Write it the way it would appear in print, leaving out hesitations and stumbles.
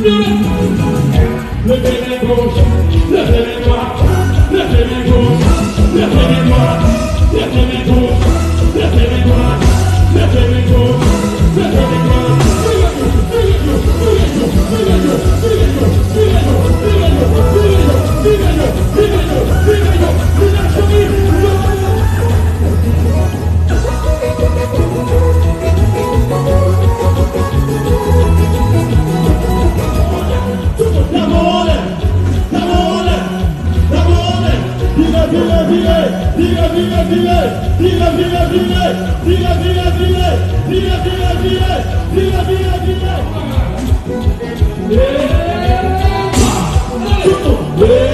Levez les gauches, levez les droites, levez les gauches, levez les droites, levez les gauches, levez les droites, levez les gauches, levez les droites. Vila,